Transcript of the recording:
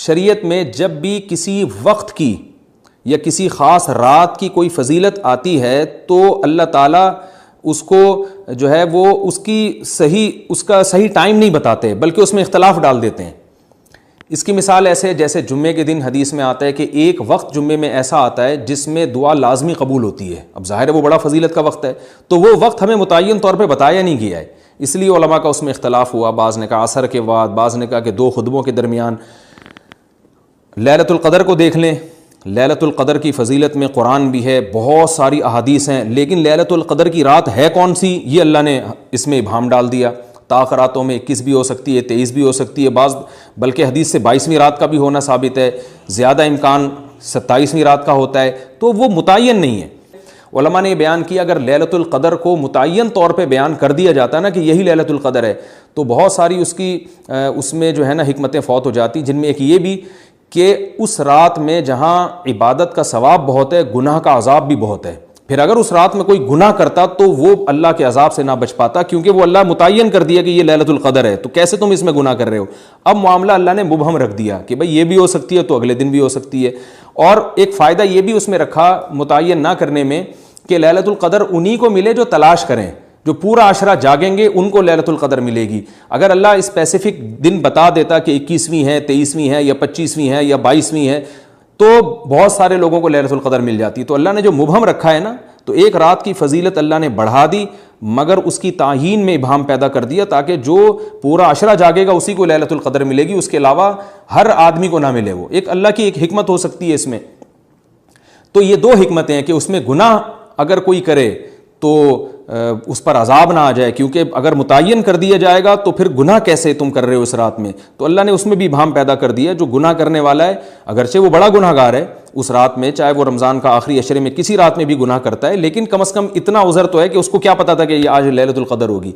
شریعت میں جب بھی کسی وقت کی یا کسی خاص رات کی کوئی فضیلت آتی ہے تو اللہ تعالیٰ اس کو جو ہے وہ اس کا صحیح ٹائم نہیں بتاتے، بلکہ اس میں اختلاف ڈال دیتے ہیں۔ اس کی مثال ایسے جیسے جمعے کے دن حدیث میں آتا ہے کہ ایک وقت جمعے میں ایسا آتا ہے جس میں دعا لازمی قبول ہوتی ہے۔ اب ظاہر ہے وہ بڑا فضیلت کا وقت ہے، تو وہ وقت ہمیں متعین طور پہ بتایا نہیں گیا ہے، اس لیے علماء کا اس میں اختلاف ہوا۔ بعض نے کہا عصر کے بعد، بعض نے کہا کہ 2 خطبوں کے درمیان۔ لیلۃ القدر کو دیکھ لیں، لیلۃ القدر کی فضیلت میں قرآن بھی ہے، بہت ساری احادیث ہیں، لیکن لیلۃ القدر کی رات ہے کون سی یہ اللہ نے اس میں ابہام ڈال دیا۔ طاق راتوں میں 21 بھی ہو سکتی ہے، 23 بھی ہو سکتی ہے، بعض بلکہ حدیث سے 22ویں رات کا بھی ہونا ثابت ہے، زیادہ امکان 27ویں رات کا ہوتا ہے، تو وہ متعین نہیں ہے۔ علماء نے یہ بیان کیا اگر لیلۃ القدر کو متعین طور پہ بیان کر دیا جاتا ہے نا کہ یہی لیلۃ القدر ہے، تو بہت ساری اس میں جو ہے نا حکمتیں فوت ہو جاتی، جن میں ایک یہ بھی کہ اس رات میں جہاں عبادت کا ثواب بہت ہے، گناہ کا عذاب بھی بہت ہے۔ پھر اگر اس رات میں کوئی گناہ کرتا تو وہ اللہ کے عذاب سے نہ بچ پاتا، کیونکہ وہ اللہ متعین کر دیا کہ یہ لیلۃ القدر ہے، تو کیسے تم اس میں گناہ کر رہے ہو۔ اب معاملہ اللہ نے مبہم رکھ دیا کہ بھئی یہ بھی ہو سکتی ہے تو اگلے دن بھی ہو سکتی ہے۔ اور ایک فائدہ یہ بھی اس میں رکھا متعین نہ کرنے میں کہ لیلۃ القدر انہی کو ملے جو تلاش کریں، جو پورا عشرہ جاگیں گے ان کو لیلۃ القدر ملے گی۔ اگر اللہ اسپیسیفک دن بتا دیتا کہ 21ویں ہے، 23ویں ہے یا 25ویں ہے یا 22ویں ہے تو بہت سارے لوگوں کو لیلۃ القدر مل جاتی۔ تو اللہ نے جو مبہم رکھا ہے نا، تو ایک رات کی فضیلت اللہ نے بڑھا دی مگر اس کی تعیین میں ابہام پیدا کر دیا تاکہ جو پورا عشرہ جاگے گا اسی کو لیلۃ القدر ملے گی، اس کے علاوہ ہر آدمی کو نہ ملے۔ وہ ایک اللہ کی ایک حکمت ہو سکتی ہے اس میں۔ تو یہ 2 حکمتیں ہیں کہ اس میں گناہ اگر کوئی کرے تو اس پر عذاب نہ آ جائے، کیونکہ اگر متعین کر دیا جائے گا تو پھر گناہ کیسے تم کر رہے ہو اس رات میں، تو اللہ نے اس میں بھی ابہام پیدا کر دیا۔ جو گناہ کرنے والا ہے اگرچہ وہ بڑا گناہ گار ہے اس رات میں، چاہے وہ رمضان کا آخری عشرے میں کسی رات میں بھی گناہ کرتا ہے، لیکن کم از کم اتنا عذر تو ہے کہ اس کو کیا پتا تھا کہ یہ آج لیلۃ القدر ہوگی۔